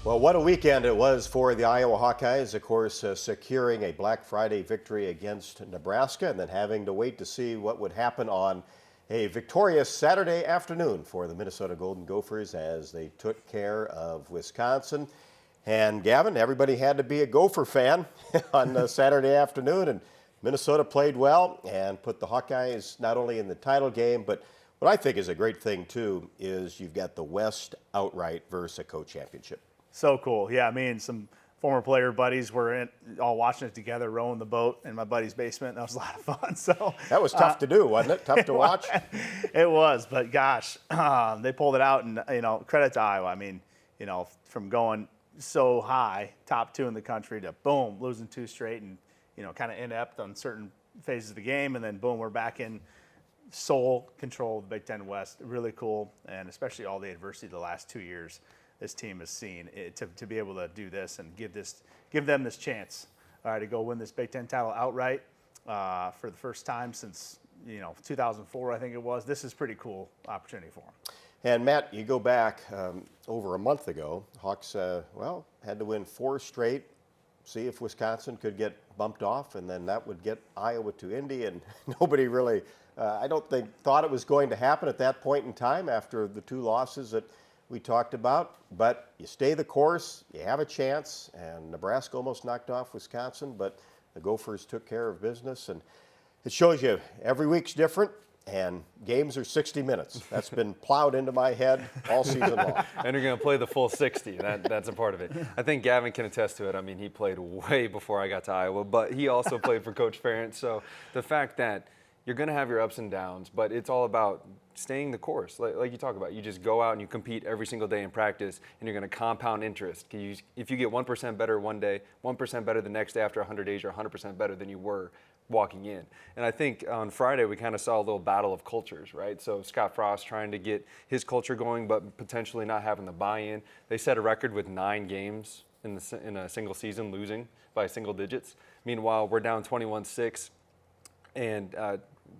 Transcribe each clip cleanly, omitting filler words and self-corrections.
Well, what a weekend it was for the Iowa Hawkeyes, of course, securing a Black Friday victory against Nebraska and then having to wait to see what would happen on a victorious Saturday afternoon for the Minnesota Golden Gophers as they took care of Wisconsin. And Gavin, everybody had to be a Gopher fan on Saturday afternoon, and Minnesota played well and put the Hawkeyes not only in the title game, but what I think is a great thing too is you've got the West outright versus a co-championship. So cool. Yeah, me and some former player buddies were all watching it together, rowing the boat in my buddy's basement. That was a lot of fun. So that was tough to do, wasn't it? Tough to watch? It was, but gosh, they pulled it out, and, credit to Iowa. I mean, from going so high, top 2 in the country, to boom, losing 2 straight and, kind of inept on certain phases of the game, and then boom, we're back in sole control of the Big Ten West. Really cool, and especially all the adversity the last 2 years this team has seen, to be able to do this and give them this chance, to go win this Big Ten title outright for the first time since 2004, I think it was. This is a pretty cool opportunity for them. And Matt, you go back over a month ago. Hawks, had to win 4 straight, see if Wisconsin could get bumped off, and then that would get Iowa to Indy. And nobody really, I don't think, thought it was going to happen at that point in time after the 2 losses that we talked about. But you stay the course, you have a chance, and Nebraska almost knocked off Wisconsin, but the Gophers took care of business. And it shows you every week's different, and games are 60 minutes. That's been plowed into my head all season long. And you're going to play the full 60. That's a part of it. I think Gavin can attest to it. I mean, he played way before I got to Iowa, but he also played for Coach Ferentz. So the fact that you're going to have your ups and downs, but it's all about staying the course. Like you talk about, you just go out and you compete every single day in practice, and you're going to compound interest. If you get 1% better one day, 1% better the next day after 100 days, you're 100% better than you were walking in. And I think on Friday we kind of saw a little battle of cultures, right? So Scott Frost trying to get his culture going, but potentially not having the buy-in. They set a record with 9 games in a single season, losing by single digits. Meanwhile, we're down 21-6. And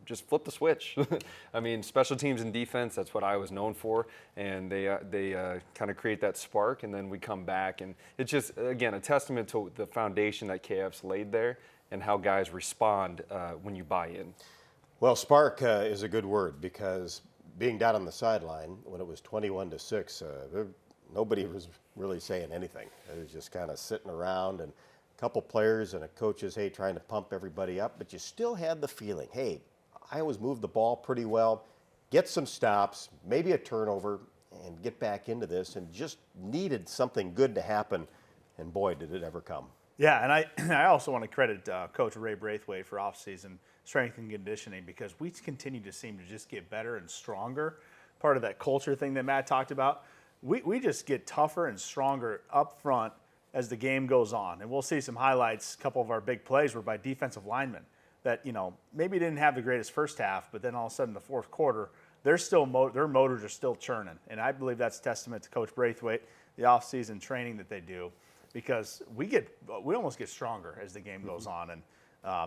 just flip the switch. I mean, special teams and defense, that's what I was known for. And they kind of create that spark, and then we come back. And it's just, again, a testament to the foundation that KF's laid there and how guys respond when you buy in. Well, spark is a good word, because being down on the sideline when it was 21-6, nobody was really saying anything. It was just kind of sitting around, and couple players and a coach's, trying to pump everybody up, but you still had the feeling, Iowa's moved the ball pretty well, get some stops, maybe a turnover, and get back into this, and just needed something good to happen, and boy, did it ever come. Yeah, and I also want to credit Coach Ray Braithwaite for offseason strength and conditioning, because we continue to seem to just get better and stronger. Part of that culture thing that Matt talked about, we just get tougher and stronger up front as the game goes on. And we'll see some highlights. A couple of our big plays were by defensive linemen that, maybe didn't have the greatest first half, but then all of a sudden the fourth quarter, their motors are still churning. And I believe that's a testament to Coach Braithwaite, the offseason training that they do, because we almost get stronger as the game goes on. And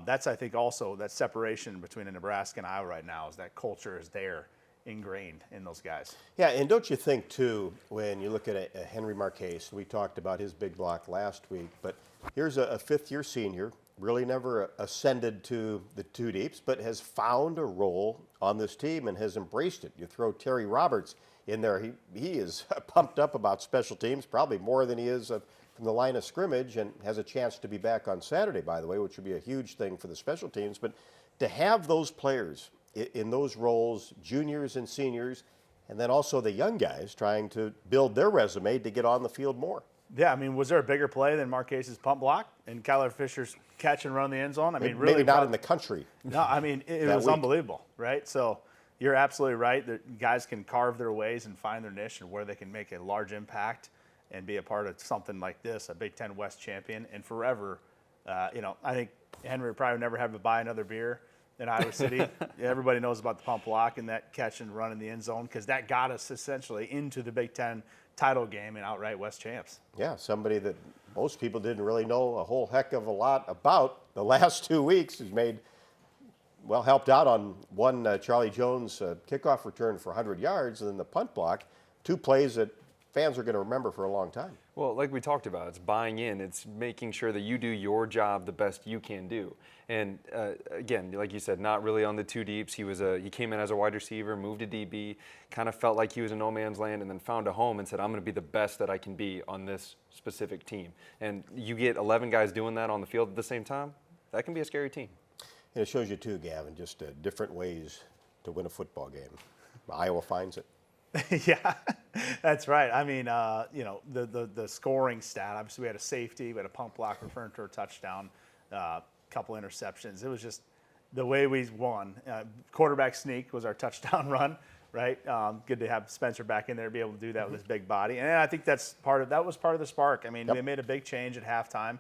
that's, I think, also that separation between Nebraska and Iowa right now, is that culture is there, ingrained in those guys. Yeah, and don't you think, too, when you look at a Henry Marques, we talked about his big block last week, but here's a fifth-year senior, really never ascended to the 2 deeps, but has found a role on this team and has embraced it. You throw Terry Roberts in there, he is pumped up about special teams, probably more than he is from the line of scrimmage, and has a chance to be back on Saturday, by the way, which would be a huge thing for the special teams. But to have those players in those roles, juniors and seniors, and then also the young guys trying to build their resume to get on the field more. Yeah, I mean, was there a bigger play than Marques' pump block and Kyler Fisher's catch and run the end zone? I mean, really, maybe not in the country. No, I mean, it was unbelievable, right? So you're absolutely right that guys can carve their ways and find their niche and where they can make a large impact and be a part of something like this, a Big Ten West champion, and forever. I think Henry would probably never have to buy another beer in Iowa City. Everybody knows about the pump block and that catch and run in the end zone, because that got us essentially into the Big Ten title game and outright West champs. Yeah, somebody that most people didn't really know a whole heck of a lot about the last 2 weeks has helped out on one Charlie Jones kickoff return for 100 yards, and then the punt block, 2 plays that fans are going to remember for a long time. Well, like we talked about, it's buying in. It's making sure that you do your job the best you can do. And again, like you said, not really on the two deeps. He came in as a wide receiver, moved to DB, kind of felt like he was in no man's land, and then found a home and said, I'm going to be the best that I can be on this specific team. And you get 11 guys doing that on the field at the same time, that can be a scary team. And it shows you too, Gavin, just different ways to win a football game. Iowa finds it. Yeah, that's right. I mean, the scoring stat, obviously we had a safety, we had a punt block return for a touchdown, couple interceptions. It was just the way we won. Quarterback sneak was our touchdown run, right? Good to have Spencer back in there to be able to do that with his big body. And I think that was part of the spark. I mean, They made a big change at halftime.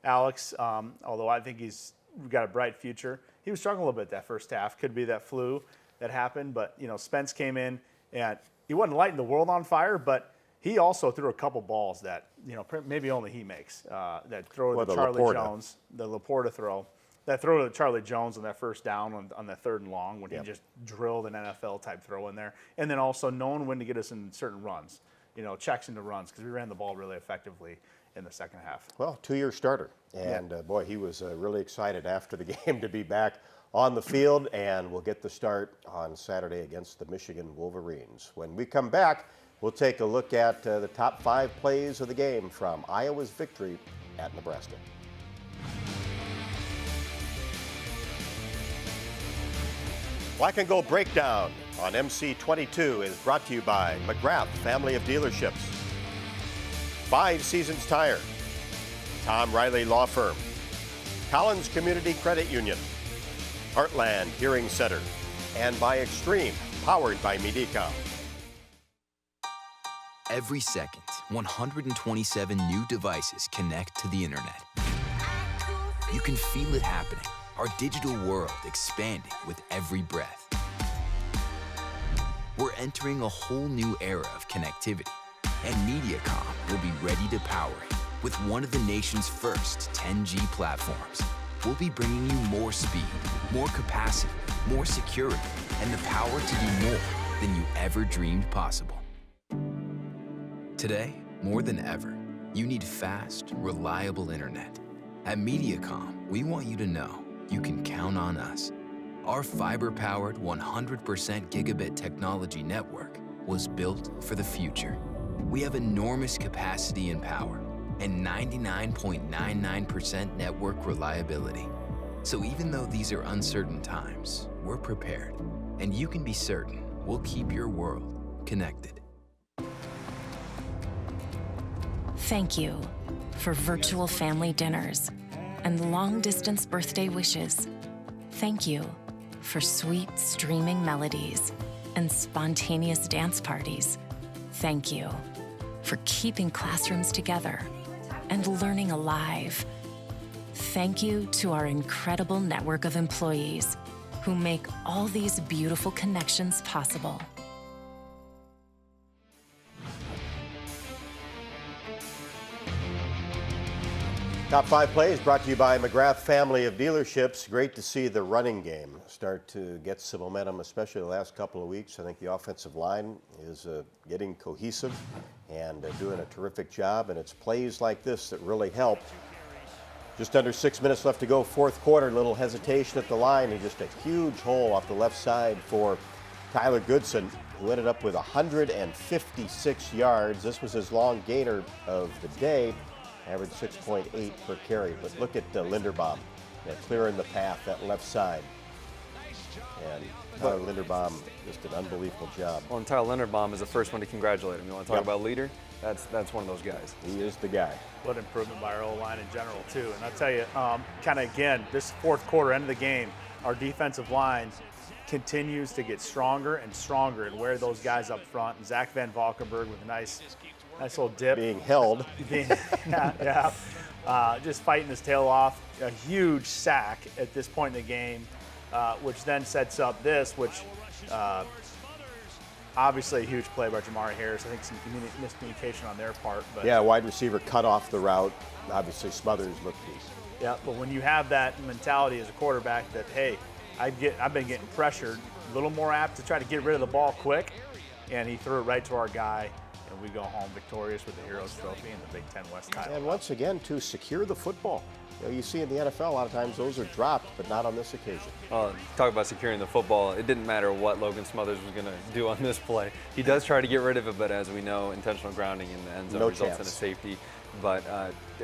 Alex, although I think he's got a bright future, he was struggling a little bit that first half. Could be that flu that happened, but Spence came in and he wasn't lighting the world on fire, but he also threw a couple balls that maybe only he makes. That throw to Charlie Jones, the Laporta throw, that throw to Charlie Jones on that first down on that 3rd and long when he just drilled an NFL type throw in there, and then also knowing when to get us in certain runs, checks into runs, because we ran the ball really effectively in the second half. Well, 2-year starter, and boy, he was really excited after the game to be back on the field, and we'll get the start on Saturday against the Michigan Wolverines. When we come back, we'll take a look at the top 5 plays of the game from Iowa's victory at Nebraska. Black and Gold Breakdown on MC22 is brought to you by McGrath Family of Dealerships, 5 Seasons Tire, Tom Riley Law Firm, Collins Community Credit Union, Heartland Hearing Center, and by Extreme, powered by Mediacom. Every second, 127 new devices connect to the internet. You can feel it happening, our digital world expanding with every breath. We're entering a whole new era of connectivity, and Mediacom will be ready to power it with one of the nation's first 10G platforms. We'll be bringing you more speed, more capacity, more security, and the power to do more than you ever dreamed possible. Today, more than ever, you need fast, reliable internet. At Mediacom, we want you to know you can count on us. Our fiber-powered 100% gigabit technology network was built for the future. We have enormous capacity and power, and 99.99% network reliability. So even though these are uncertain times, we're prepared, and you can be certain we'll keep your world connected. Thank you for virtual family dinners and long-distance birthday wishes. Thank you for sweet streaming melodies and spontaneous dance parties. Thank you for keeping classrooms together and learning alive. Thank you to our incredible network of employees who make all these beautiful connections possible. Top 5 plays brought to you by McGrath Family of Dealerships. Great to see the running game start to get some momentum, especially the last couple of weeks. I think the offensive line is getting cohesive and doing a terrific job, and it's plays like this that really help. Just under 6 minutes left to go, 4th quarter, little hesitation at the line, and just a huge hole off the left side for Tyler Goodson, who ended up with 156 yards. This was his long gainer of the day. Average 6.8 per carry. But look at Linderbaum clearing the path, that left side. And Tyler Linderbaum, just an unbelievable job. Well, and Tyler Linderbaum is the first one to congratulate him. You want to talk about leader? That's one of those guys. He is the guy. What improvement by our O-line in general, too. And I'll tell you, kind of again, this 4th quarter, end of the game, our defensive line continues to get stronger and stronger and wear those guys up front. And Zach Van Valkenburg with a nice little dip. Being held. Just fighting his tail off. A huge sack at this point in the game, which then sets up this, which obviously a huge play by Jamari Harris. I think some miscommunication on their part. But yeah, wide receiver cut off the route. Obviously Smothers looked loose. Yeah, but when you have that mentality as a quarterback that, hey, I've been getting pressured, a little more apt to try to get rid of the ball quick. and he threw it right to our guy, and we go home victorious with the Heroes Trophy and the Big Ten West title. And once again, to secure the football. You see in the NFL, a lot of times those are dropped, but not on this occasion. Talk about securing the football. It didn't matter what Logan Smothers was going to do on this play. He does try to get rid of it, but as we know, intentional grounding in the end zone results in a safety. But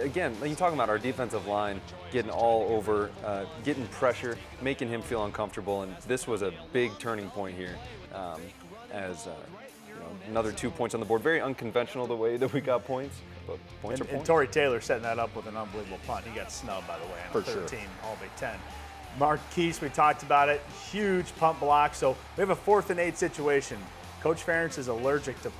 again, you talking about our defensive line getting all over, getting pressure, making him feel uncomfortable, and this was a big turning point here as another 2 points on the board. Very unconventional the way that we got points, but points are points. And Torrey Taylor setting that up with an unbelievable punt. He got snubbed, by the way, on 13, all Big Ten. Marques, we talked about it, huge punt block. So we have a 4th and 8 situation. Coach Ferentz is allergic to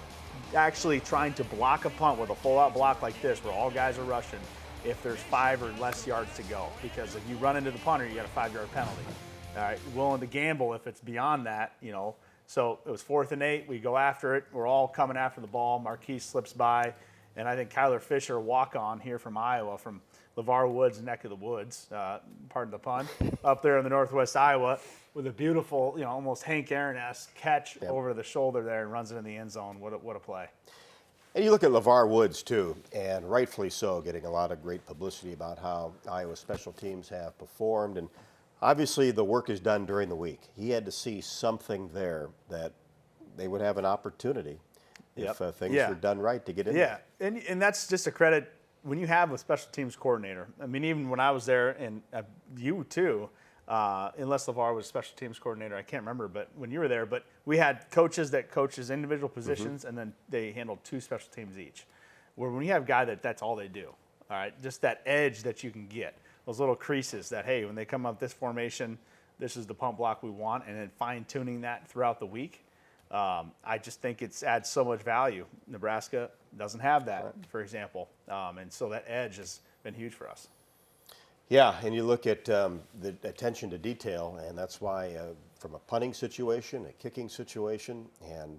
actually trying to block a punt with a full-out block like this, where all guys are rushing, if there's 5 or less yards to go. Because if you run into the punter, you got a 5-yard penalty. All right, willing to gamble if it's beyond that, So it was 4th and 8. We go after it. We're all coming after the ball. Marques slips by. And I think Kyler Fisher, walk-on here from Iowa, from LeVar Woods' neck of the woods, pardon the pun, up there in the northwest Iowa, with a beautiful, almost Hank Aaron-esque catch over the shoulder there and runs it in the end zone. What a play. And you look at LeVar Woods, too, and rightfully so, getting a lot of great publicity about how Iowa special teams have performed. And obviously the work is done during the week. He had to see something there that they would have an opportunity if things were done right to get in there. Yeah, and that's just a credit when you have a special teams coordinator. I mean, even when I was there, and you too, unless LeVar was special teams coordinator, I can't remember, but when you were there, but we had coaches that coaches individual positions, and then they handled 2 special teams each. Where when you have a guy that's all they do, all right, just that edge that you can get, those little creases that, hey, when they come up this formation, this is the pump block we want, and then fine-tuning that throughout the week. I just think it adds so much value. Nebraska doesn't have that, for example, and so that edge has been huge for us. Yeah, and you look at the attention to detail, and that's why from a punting situation, a kicking situation, and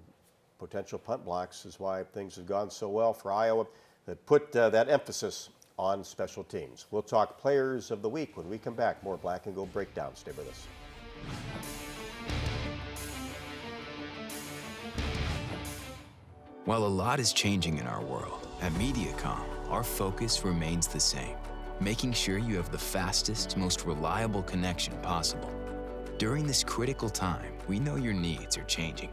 potential punt blocks is why things have gone so well for Iowa that put that emphasis on special teams. We'll talk players of the week when we come back. More Black and Gold Breakdown. Stay with us. While a lot is changing in our world, at Mediacom, our focus remains the same, making sure you have the fastest, most reliable connection possible. During this critical time, we know your needs are changing.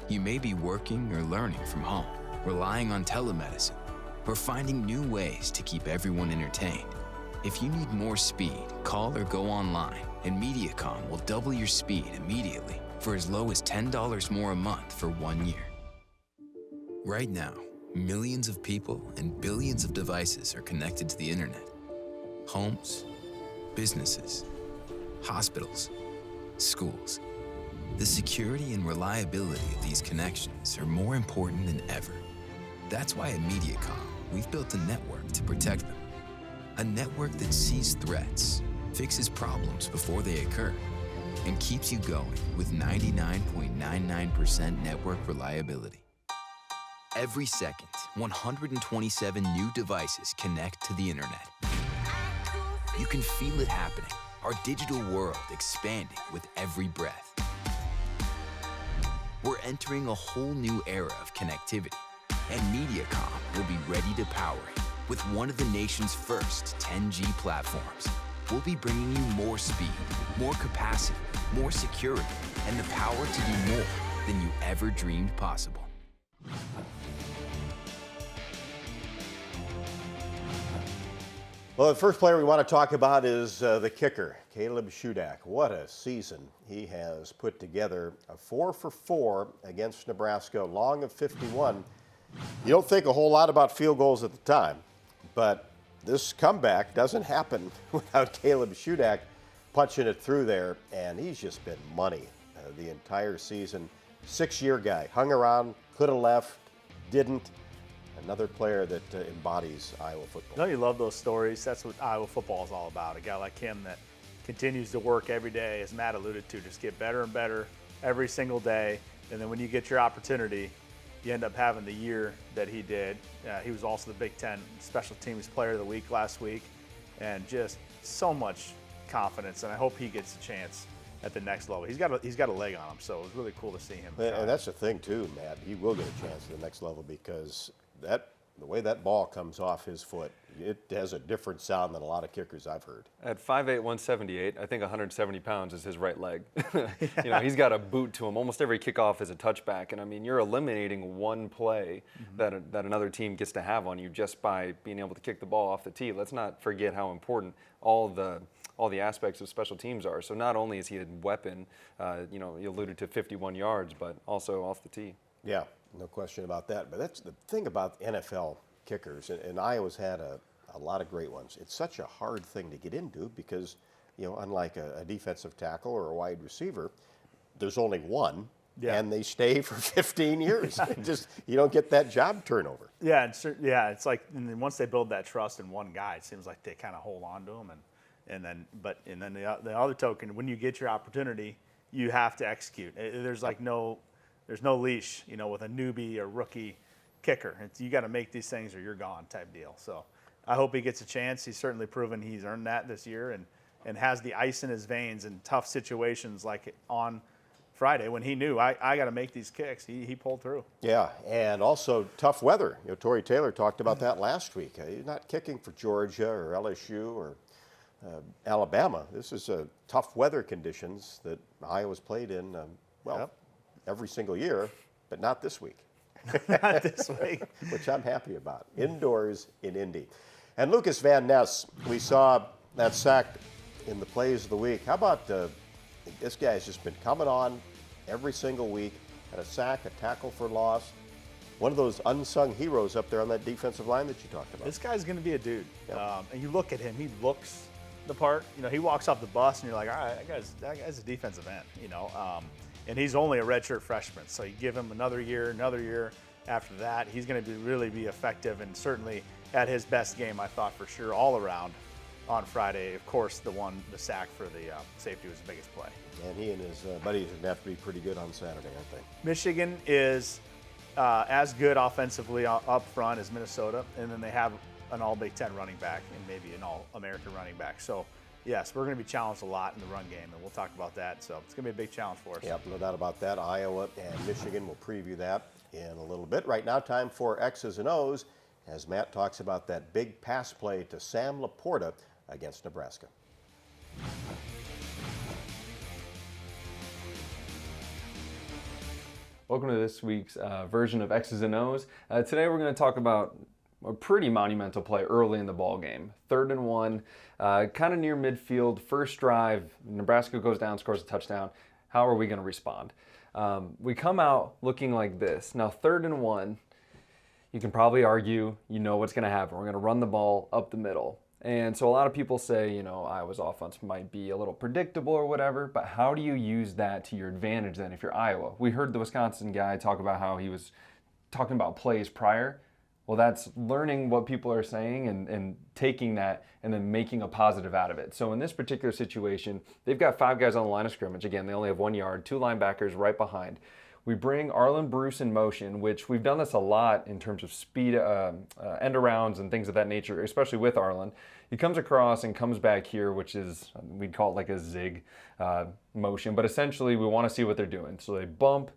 You may be working or learning from home, relying on telemedicine, or finding new ways to keep everyone entertained. If you need more speed, call or go online, and Mediacom will double your speed immediately for as low as $10 more a month for 1 year. Right now, millions of people and billions of devices are connected to the internet. Homes, businesses, hospitals, schools. The security and reliability of these connections are more important than ever. That's why at Mediacom, we've built a network to protect them. A network that sees threats, fixes problems before they occur, and keeps you going with 99.99% network reliability. Every second, 127 new devices connect to the internet. You can feel it happening, our digital world expanding with every breath. We're entering a whole new era of connectivity, and Mediacom will be ready to power it with one of the nation's first 10G platforms. We'll be bringing you more speed, more capacity, more security, and the power to do more than you ever dreamed possible. Well, the first player we want to talk about is the kicker, Caleb Shudak. What a season he has put together. A 4 for 4 against Nebraska, long of 51. You don't think a whole lot about field goals at the time, but this comeback doesn't happen without Caleb Shudak punching it through there, and he's just been money the entire season. 6-year guy, hung around, could have left, didn't. Another player that embodies Iowa football. Don't you love those stories? That's what Iowa football is all about. A guy like him that continues to work every day, as Matt alluded to, just get better and better every single day. And then when you get your opportunity, you end up having the year that he did. He was also the Big Ten Special Teams Player of the Week last week, and just so much confidence. And I hope he gets a chance at the next level. He's got a leg on him, so it was really cool to see him. And that's the thing too, Matt. He will get a chance at the next level because the way that ball comes off his foot, it has a different sound than a lot of kickers I've heard. At 5'8", 178, I think 170 pounds is his right leg. He's got a boot to him. Almost every kickoff is a touchback. And, I mean, you're eliminating one play that another team gets to have on you just by being able to kick the ball off the tee. Let's not forget how important all the aspects of special teams are. So not only is he a weapon, you alluded to 51 yards, but also off the tee. Yeah, no question about that. But that's the thing about NFL kickers, and Iowa's had a lot of great ones. It's such a hard thing to get into because, unlike a defensive tackle or a wide receiver, there's only one, and they stay for 15 years. You don't get that job turnover. Yeah, it's like, and then once they build that trust in one guy, it seems like they kind of hold on to him, and then the other token, when you get your opportunity, you have to execute. There's no leash, with a newbie or rookie kicker. You got to make these things or you're gone type deal. So I hope he gets a chance. He's certainly proven he's earned that this year and has the ice in his veins in tough situations like on Friday when he knew I got to make these kicks. He pulled through. Yeah, and also tough weather. Torrey Taylor talked about that last week. He's not kicking for Georgia or LSU or Alabama. This is tough weather conditions that Iowa's played in, every single year, but not this week. Not this week. Which I'm happy about. Indoors in Indy. And Lucas Van Ness, we saw that sack in the plays of the week. How about this guy's just been coming on every single week, had a sack, a tackle for loss. One of those unsung heroes up there on that defensive line that you talked about. This guy's going to be a dude. Yep. And you look at him, he looks the part. He walks off the bus, and you're like, all right, that guy's a defensive end, And he's only a redshirt freshman, so you give him another year after that. He's going to really be effective and certainly at his best game, I thought, for sure, all around on Friday. Of course, the sack for the safety was the biggest play. And he and his buddies are going to have to be pretty good on Saturday, aren't they? Michigan is as good offensively up front as Minnesota, and then they have an all-Big Ten running back and maybe an all-American running back. So, yes, we're going to be challenged a lot in the run game, and we'll talk about that. So it's going to be a big challenge for us. Yep, no doubt about that. Iowa and Michigan, we'll preview that in a little bit. Right now, time for X's and O's as Matt talks about that big pass play to Sam Laporta against Nebraska. Welcome to this week's version of X's and O's. Today we're going to talk about a pretty monumental play early in the ball game. 3rd and 1, kind of near midfield, first drive, Nebraska goes down, scores a touchdown. How are we going to respond? We come out looking like this. Now 3rd and 1, you can probably argue you know what's going to happen. We're going to run the ball up the middle. And so a lot of people say, Iowa's offense might be a little predictable or whatever, but how do you use that to your advantage then if you're Iowa? We heard the Wisconsin guy talk about how he was talking about plays prior. Well, that's learning what people are saying and taking that and then making a positive out of it. So in this particular situation, they've got 5 guys on the line of scrimmage. Again, they only have 1 yard, 2 linebackers right behind. We bring Arlen Bruce in motion, which we've done this a lot in terms of speed, end arounds and things of that nature, especially with Arlen. He comes across and comes back here, which is, we'd call it like a zig motion, but essentially we want to see what they're doing. So they bump,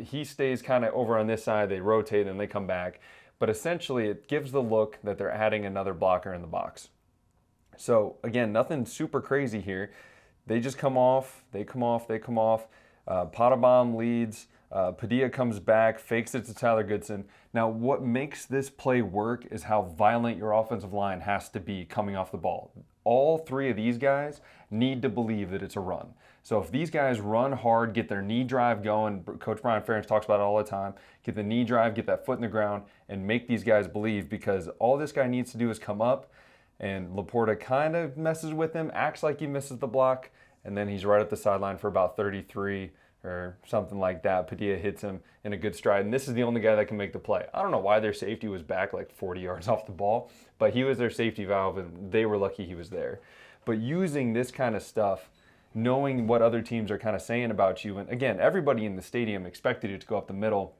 he stays kind of over on this side, they rotate and they come back. But essentially it gives the look that they're adding another blocker in the box. So again, nothing super crazy here. They just come off, they come off. Pottebaum leads, Padilla comes back, fakes it to Tyler Goodson. Now what makes this play work is how violent your offensive line has to be coming off the ball. All 3 of these guys need to believe that it's a run. So if these guys run hard, get their knee drive going, Coach Brian Ferentz talks about it all the time, get the knee drive, get that foot in the ground, and make these guys believe, because all this guy needs to do is come up, and Laporta kind of messes with him, acts like he misses the block, and then he's right at the sideline for about 33 or something like that. Padilla hits him in a good stride, and this is the only guy that can make the play. I don't know why their safety was back like 40 yards off the ball, but he was their safety valve, and they were lucky he was there. But using this kind of stuff, knowing what other teams are kind of saying about you, and again, everybody in the stadium expected it to go up the middle.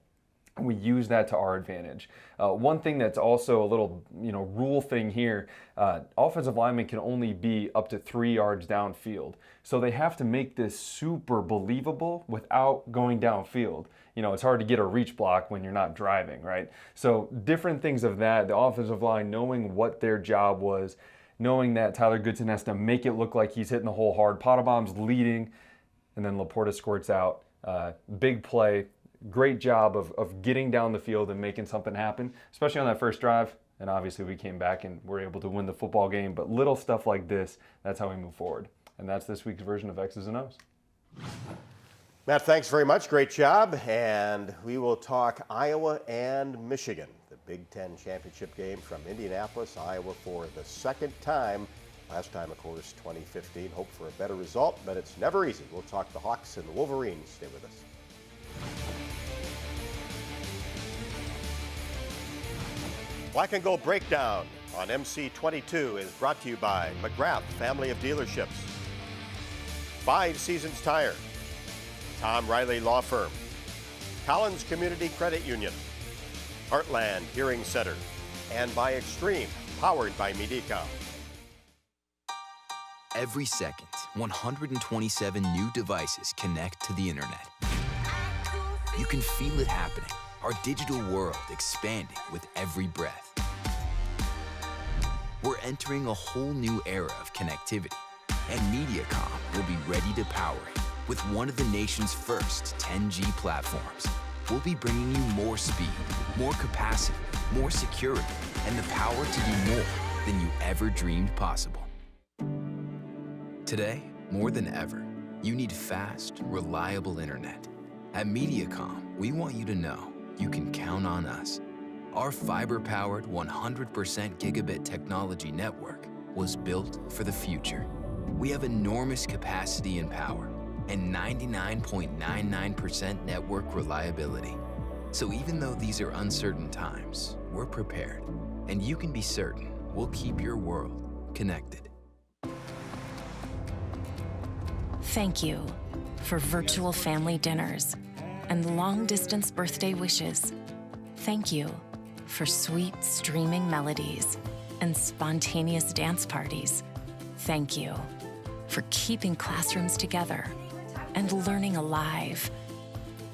We use that to our advantage. One thing that's also a little, rule thing here, offensive linemen can only be up to 3 yards downfield. So they have to make this super believable without going downfield. It's hard to get a reach block when you're not driving, right? So different things of that, the offensive line knowing what their job was, knowing that Tyler Goodson has to make it look like he's hitting the hole hard. Potterbaum's leading, and then Laporta squirts out. Big play. Great job of getting down the field and making something happen, especially on that first drive. And obviously we came back and were able to win the football game. But little stuff like this, that's how we move forward. And that's this week's version of X's and O's. Matt, thanks very much. Great job. And we will talk Iowa and Michigan, the Big Ten championship game from Indianapolis, Iowa for the second time. Last time, of course, 2015. Hope for a better result, but it's never easy. We'll talk the Hawks and the Wolverines. Stay with us. Black and Gold Breakdown on MC22 is brought to you by McGrath Family of Dealerships, 5 Seasons Tire, Tom Riley Law Firm, Collins Community Credit Union, Heartland Hearing Center, and by Extreme, powered by Mediacom. Every second, 127 new devices connect to the internet. You can feel it happening. Our digital world expanding with every breath. We're entering a whole new era of connectivity, and Mediacom will be ready to power it with one of the nation's first 10G platforms. We'll be bringing you more speed, more capacity, more security, and the power to do more than you ever dreamed possible. Today, more than ever, you need fast, reliable internet. At Mediacom, we want you to know you can count on us. Our fiber-powered 100% gigabit technology network was built for the future. We have enormous capacity and power and 99.99% network reliability. So even though these are uncertain times, we're prepared. And you can be certain we'll keep your world connected. Thank you for virtual family dinners and long-distance birthday wishes. Thank you for sweet streaming melodies and spontaneous dance parties. Thank you for keeping classrooms together and learning alive.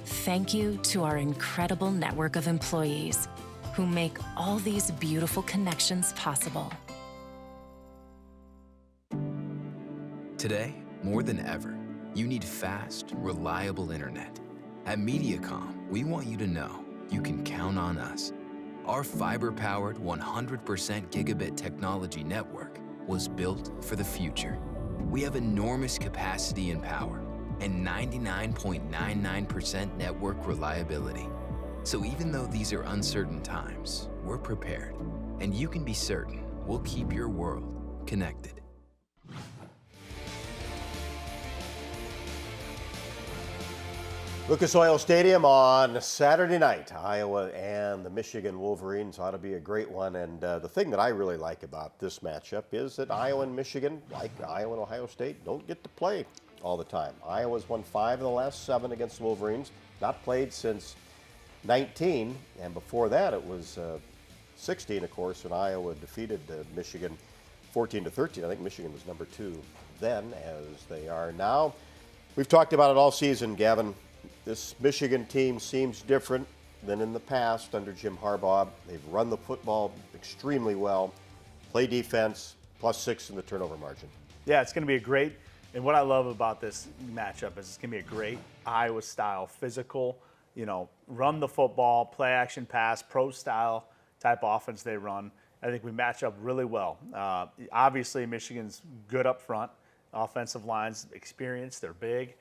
Thank you to our incredible network of employees who make all these beautiful connections possible. Today, more than ever, you need fast, reliable internet. At Mediacom, we want you to know you can count on us. Our fiber-powered 100% gigabit technology network was built for the future. We have enormous capacity and power and 99.99% network reliability. So even though these are uncertain times, we're prepared. And you can be certain we'll keep your world connected. Lucas Oil Stadium on Saturday night. Iowa and the Michigan Wolverines ought to be a great one. And the thing that I really like about this matchup is that Iowa and Michigan, like Iowa and Ohio State, don't get to play all the time. Iowa's won 5 of the last 7 against the Wolverines. Not played since 19. And before that, it was 16, of course, when Iowa defeated Michigan 14-13. I think Michigan was number 2 then, as they are now. We've talked about it all season, Gavin. This Michigan team seems different than in the past under Jim Harbaugh. They've run the football extremely well, play defense, +6 in the turnover margin. Yeah, it's going to be a great, and what I love about this matchup is it's going to be a great Iowa-style, physical, run the football, play action pass, pro-style type offense they run. I think we match up really well. Obviously, Michigan's good up front. Offensive line's experienced, they're big.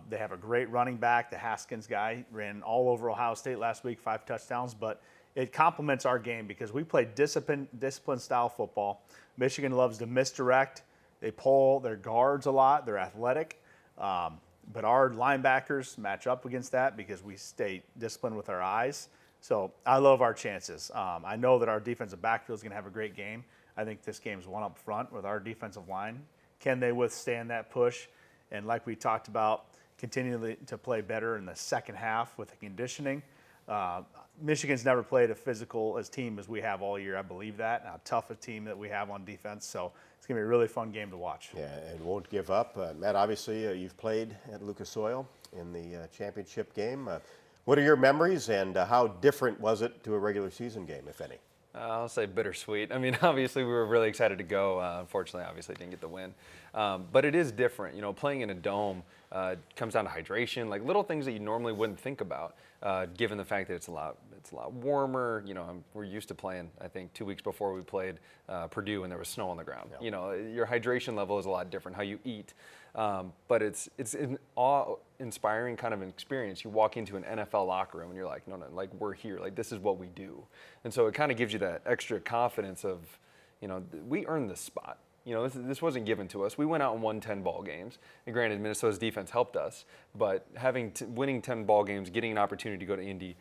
They have a great running back. The Haskins guy ran all over Ohio State last week, 5 touchdowns. But it complements our game because we play discipline-style football. Michigan loves to misdirect. They pull their guards a lot. They're athletic. But our linebackers match up against that because we stay disciplined with our eyes. So I love our chances. I know that our defensive backfield is going to have a great game. I think this game's one up front with our defensive line. Can they withstand that push? And like we talked about, continuing to play better in the second half with the conditioning. Michigan's never played a physical as team as we have all year. I believe that. How tough a team that we have on defense. So it's going to be a really fun game to watch. Yeah, and won't give up. Matt, obviously, you've played at Lucas Oil in the championship game. What are your memories, and how different was it to a regular season game, if any? I'll say bittersweet. I mean, obviously, we were really excited to go. Unfortunately, obviously, didn't get the win. But it is different. You know, playing in a dome comes down to hydration, like little things that you normally wouldn't think about, given the fact that it's a lot warmer. You know, we're used to playing, I think, 2 weeks before we played Purdue and there was snow on the ground. Yeah. You know, your hydration level is a lot different, how you eat. But it's an awe-inspiring kind of an experience. You walk into an NFL locker room and you're like, no, like we're here. Like this is what we do. And so it kind of gives you that extra confidence of, you know, we earned this spot. You know, this wasn't given to us. We went out and won 10 ball games. And granted, Minnesota's defense helped us. But winning 10 ball games, getting an opportunity to go to Indy,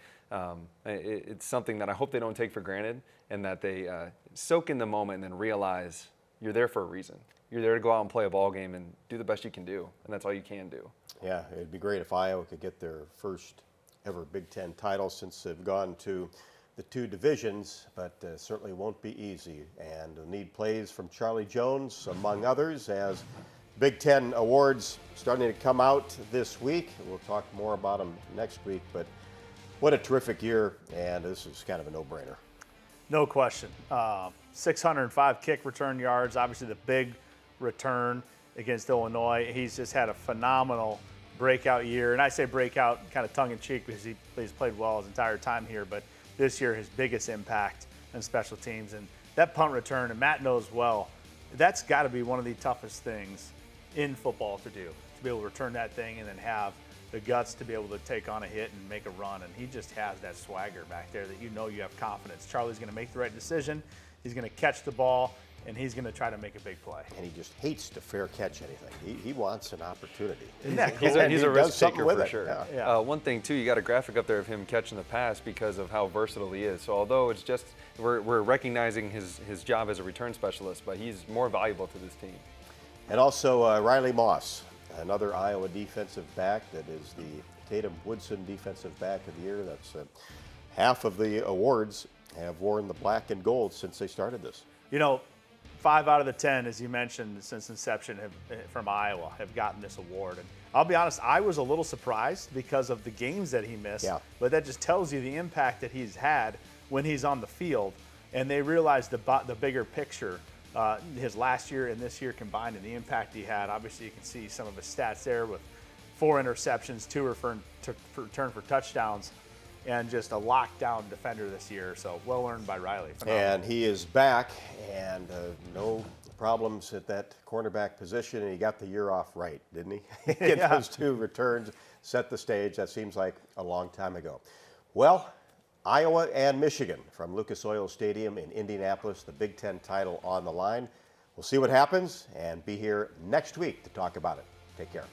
it's something that I hope they don't take for granted, and that they soak in the moment and then realize you're there for a reason. You're there to go out and play a ball game and do the best you can do, and that's all you can do. Yeah, it'd be great if Iowa could get their first ever Big Ten title since they've gone to the two divisions, but certainly won't be easy. And we'll need plays from Charlie Jones, among others, as Big Ten awards starting to come out this week. We'll talk more about them next week, but what a terrific year, and this is kind of a no-brainer. No question. 605 kick return yards, obviously the big return against Illinois. He's just had a phenomenal breakout year, and I say breakout kind of tongue-in-cheek because he's played well his entire time here, but this year his biggest impact on special teams. And that punt return, and Matt knows well, that's got to be one of the toughest things in football to do, to be able to return that thing and then have the guts to be able to take on a hit and make a run. And he just has that swagger back there that you know you have confidence. Charlie's going to make the right decision. He's going to catch the ball, and he's going to try to make a big play. And he just hates to fair catch anything. He wants an opportunity. He's a risk taker for sure. Yeah. One thing, too, you got a graphic up there of him catching the pass because of how versatile he is. So although it's just we're recognizing his job as a return specialist, but he's more valuable to this team. And also Riley Moss, another Iowa defensive back that is the Tatum Woodson Defensive Back of the Year. That's half of the awards have worn the black and gold since they started this. You know, 5 out of the 10, as you mentioned, since inception from Iowa have gotten this award. And I'll be honest, I was a little surprised because of the games that he missed. Yeah. But that just tells you the impact that he's had when he's on the field. And they realized the bigger picture, his last year and this year combined, and the impact he had. Obviously, you can see some of his stats there with 4 interceptions, 2 return for touchdowns, and just a lockdown defender this year. So well earned by Riley. Phenomenal. And he is back, and no problems at that cornerback position, and he got the year off right, didn't he? Get those 2 returns, set the stage. That seems like a long time ago. Well, Iowa and Michigan from Lucas Oil Stadium in Indianapolis, the Big Ten title on the line. We'll see what happens and be here next week to talk about it. Take care.